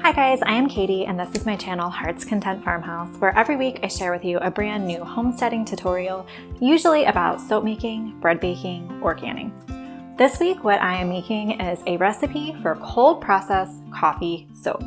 Hi guys, I am Katie and this is my channel Heart's Content Farmhouse, where every week I share with you a brand new homesteading tutorial, usually about soap making, bread baking, or canning. This week what I am making is a recipe for cold process coffee soap.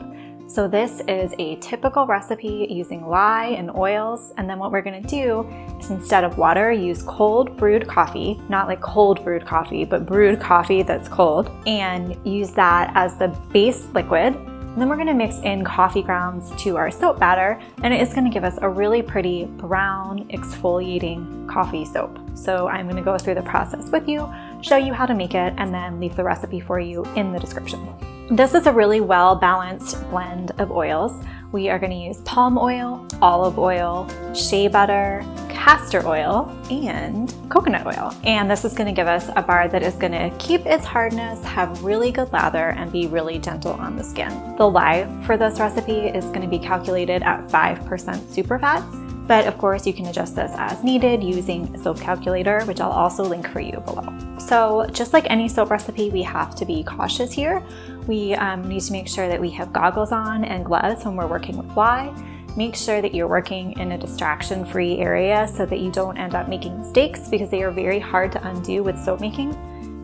So this is a typical recipe using lye and oils, and then what we're going to do is instead of water, use cold brewed coffee, not like cold brewed coffee, but brewed coffee that's cold, and use that as the base liquid. And then we're going to mix in coffee grounds to our soap batter, and it is going to give us a really pretty brown exfoliating coffee soap. So I'm going to go through the process with you, show you how to make it, and then leave the recipe for you in the description. This is a really well-balanced blend of oils. We are going to use palm oil, olive oil, shea butter, castor oil, and coconut oil. And this is going to give us a bar that is going to keep its hardness, have really good lather, and be really gentle on the skin. The lye for this recipe is going to be calculated at 5% superfat, but of course you can adjust this as needed using a soap calculator, which I'll also link for you below. So just like any soap recipe, we have to be cautious here. We need to make sure that we have goggles on and gloves when we're working with lye. Make sure that you're working in a distraction-free area so that you don't end up making mistakes, because they are very hard to undo with soap making.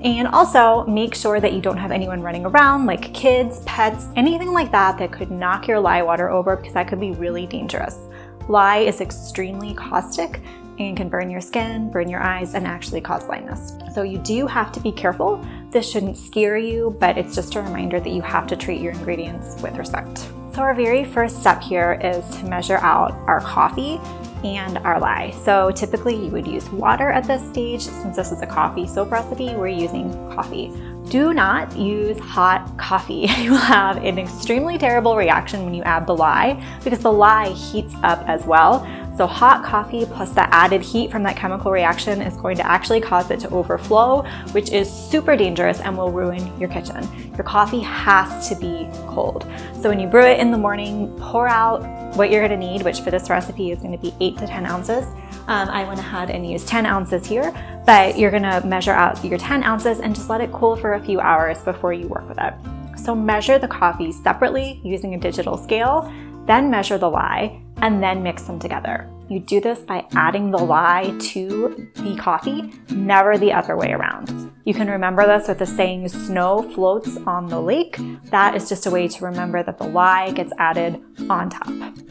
And also make sure that you don't have anyone running around, like kids, pets, anything like that that could knock your lye water over, because that could be really dangerous. Lye is extremely caustic and can burn your skin, burn your eyes, and actually cause blindness. So you do have to be careful. This shouldn't scare you, but it's just a reminder that you have to treat your ingredients with respect. So our very first step here is to measure out our coffee and our lye. So typically you would use water at this stage. Since this is a coffee soap recipe, we're using coffee. Do not use hot coffee. You will have an extremely terrible reaction when you add the lye, because the lye heats up as well. So hot coffee plus the added heat from that chemical reaction is going to actually cause it to overflow, which is super dangerous and will ruin your kitchen. Your coffee has to be cold. So when you brew it in the morning, pour out what you're going to need, which for this recipe is going to be 8 to 10 ounces. I went ahead and used 10 ounces here, but you're going to measure out your 10 ounces and just let it cool for a few hours before you work with it. So measure the coffee separately using a digital scale, then measure the lye, and then mix them together. You do this by adding the lye to the coffee, never the other way around. You can remember this with the saying, snow floats on the lake. That is just a way to remember that the lye gets added on top.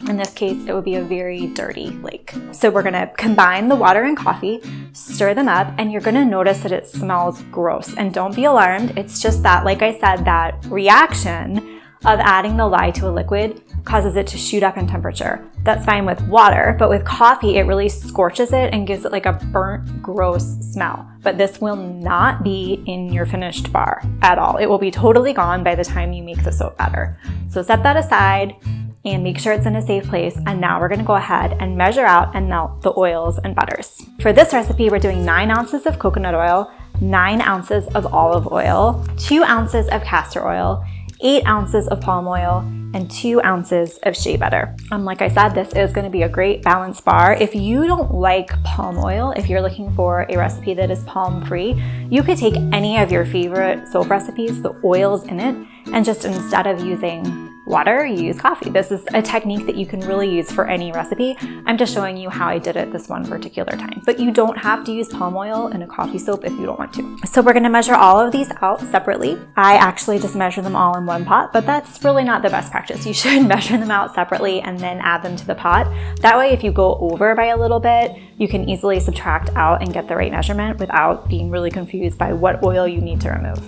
In this case, it would be a very dirty lake. So we're gonna combine the water and coffee, stir them up, and you're gonna notice that it smells gross. And don't be alarmed, it's just that, like I said, that reaction of adding the lye to a liquid causes it to shoot up in temperature. That's fine with water, but with coffee, it really scorches it and gives it like a burnt, gross smell. But this will not be in your finished bar at all. It will be totally gone by the time you make the soap batter. So set that aside and make sure it's in a safe place. And now we're gonna go ahead and measure out and melt the oils and butters. For this recipe, we're doing 9 ounces of coconut oil, 9 ounces of olive oil, 2 ounces of castor oil, 8 ounces of palm oil, and 2 ounces of shea butter. Like I said, this is going to be a great balanced bar. If you don't like palm oil, if you're looking for a recipe that is palm free, you could take any of your favorite soap recipes, the oils in it, and just instead of using water, you use coffee. This is a technique that you can really use for any recipe. I'm just showing you how I did it this one particular time. But you don't have to use palm oil in a coffee soap if you don't want to. So we're gonna measure all of these out separately. I actually just measure them all in one pot, but that's really not the best practice. You should measure them out separately and then add them to the pot. That way, if you go over by a little bit, you can easily subtract out and get the right measurement without being really confused by what oil you need to remove.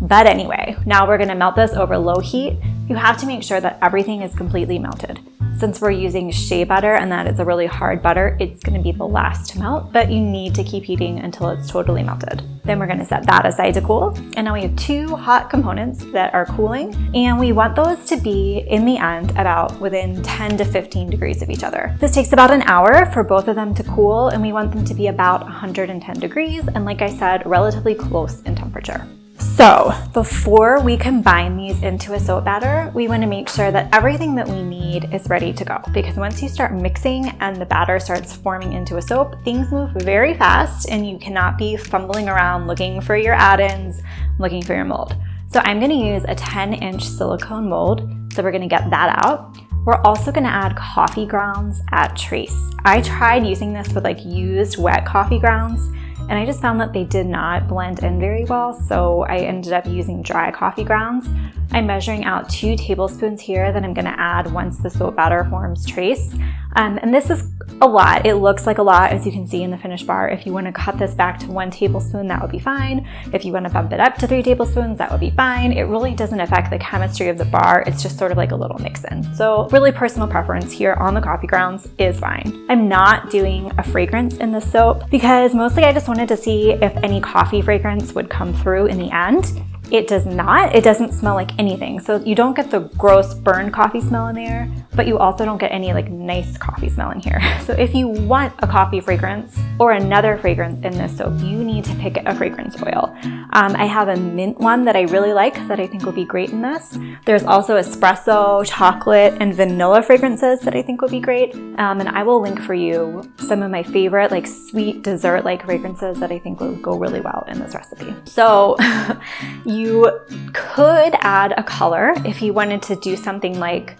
But anyway, now we're gonna melt this over low heat. You have to make sure that everything is completely melted. Since we're using shea butter and that it's a really hard butter, it's gonna be the last to melt, but you need to keep heating until it's totally melted. Then we're gonna set that aside to cool. And now we have 2 hot components that are cooling, and we want those to be, in the end, about within 10 to 15 degrees of each other. This takes about an hour for both of them to cool, and we want them to be about 110 degrees, and like I said, relatively close in temperature. So before we combine these into a soap batter, we want to make sure that everything that we need is ready to go. Because once you start mixing and the batter starts forming into a soap, things move very fast and you cannot be fumbling around looking for your add-ins, looking for your mold. So I'm going to use a 10-inch silicone mold. So we're gonna get that out. We're also gonna add coffee grounds at trace. I tried using this with like used wet coffee grounds, and I just found that they did not blend in very well, so I ended up using dry coffee grounds. I'm measuring out 2 tablespoons here that I'm gonna add once the soap batter forms trace. And this is a lot. It looks like a lot, as you can see in the finished bar. If you wanna cut this back to 1 tablespoon, that would be fine. If you wanna bump it up to 3 tablespoons, that would be fine. It really doesn't affect the chemistry of the bar. It's just sort of like a little mix-in. So really personal preference here on the coffee grounds is fine. I'm not doing a fragrance in the soap because mostly I just wanted to see if any coffee fragrance would come through in the end. It does not. It doesn't smell like anything. So you don't get the gross burned coffee smell in there, but you also don't get any like nice coffee smell in here. So if you want a coffee fragrance or another fragrance in this soap, you need to pick a fragrance oil. I have a mint one that I really like that I think will be great in this. There's also espresso, chocolate, and vanilla fragrances that I think would be great. And I will link for you some of my favorite like sweet dessert-like fragrances that I think will go really well in this recipe. So you could add a color if you wanted to do something like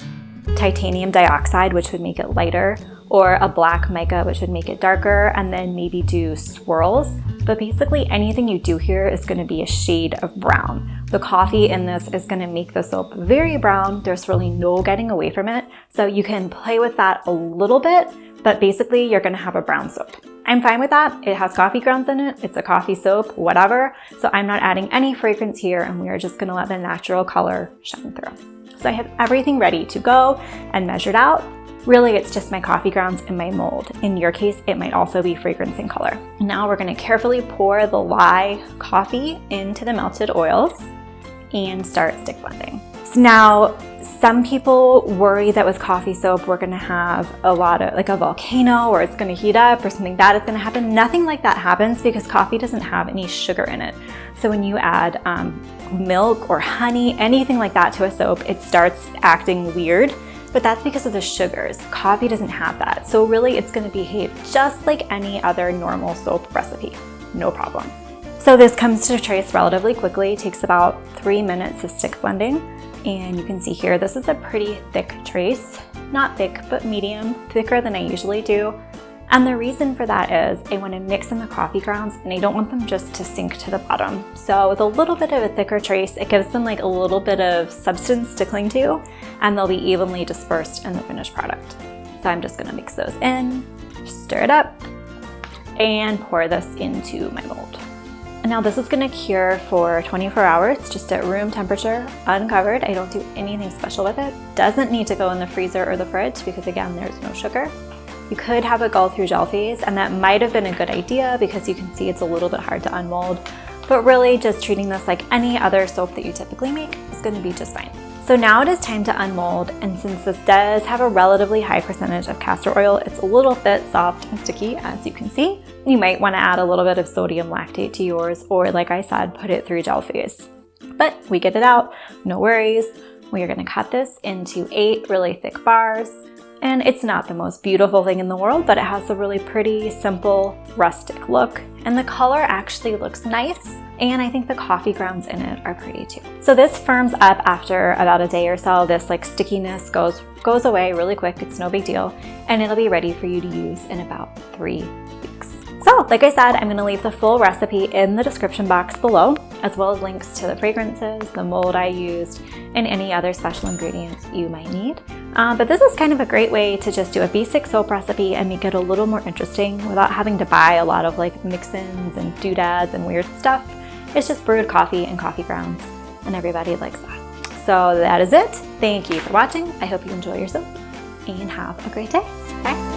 titanium dioxide, which would make it lighter, or a black mica, which would make it darker, and then maybe do swirls. But basically anything you do here is gonna be a shade of brown. The coffee in this is gonna make the soap very brown. There's really no getting away from it. So you can play with that a little bit, but basically you're gonna have a brown soap. I'm fine with that. It has coffee grounds in it. It's a coffee soap, whatever. So I'm not adding any fragrance here, and we are just gonna let the natural color shine through. So I have everything ready to go and measured out. Really, it's just my coffee grounds and my mold. In your case, it might also be fragrance and color. Now we're gonna carefully pour the lye coffee into the melted oils and start stick blending. So now, some people worry that with coffee soap, we're gonna have a lot of like a volcano, or it's gonna heat up, or something bad is gonna happen. Nothing like that happens because coffee doesn't have any sugar in it. So when you add milk or honey, anything like that to a soap, it starts acting weird. But that's because of the sugars. Coffee doesn't have that. So really it's gonna behave just like any other normal soap recipe, no problem. So this comes to trace relatively quickly. It takes about 3 minutes of stick blending. And you can see here, this is a pretty thick trace. Not thick, but medium, thicker than I usually do. And the reason for that is I want to mix in the coffee grounds and I don't want them just to sink to the bottom. So with a little bit of a thicker trace, it gives them like a little bit of substance to cling to, and they'll be evenly dispersed in the finished product. So I'm just gonna mix those in, stir it up, and pour this into my mold. And now this is gonna cure for 24 hours, just at room temperature, uncovered. I don't do anything special with it. Doesn't need to go in the freezer or the fridge because again, there's no sugar. You could have it go through gel phase, and that might have been a good idea because you can see it's a little bit hard to unmold, but really just treating this like any other soap that you typically make is gonna be just fine. So now it is time to unmold, and since this does have a relatively high percentage of castor oil, it's a little bit soft and sticky, as you can see. You might want to add a little bit of sodium lactate to yours, or like I said, put it through gel phase. But we get it out, no worries. We are going to cut this into 8 really thick bars. And it's not the most beautiful thing in the world, but it has a really pretty, simple, rustic look. And the color actually looks nice. And I think the coffee grounds in it are pretty too. So this firms up after about a day or so. This like stickiness goes away really quick. It's no big deal. And it'll be ready for you to use in about 3 weeks. So like I said, I'm gonna leave the full recipe in the description box below, as well as links to the fragrances, the mold I used, and any other special ingredients you might need. But this is kind of a great way to just do a basic soap recipe and make it a little more interesting without having to buy a lot of like mix-ins and doodads and weird stuff. It's just brewed coffee and coffee grounds, and everybody likes that. So that is it. Thank you for watching. I hope you enjoy your soap and have a great day. Bye.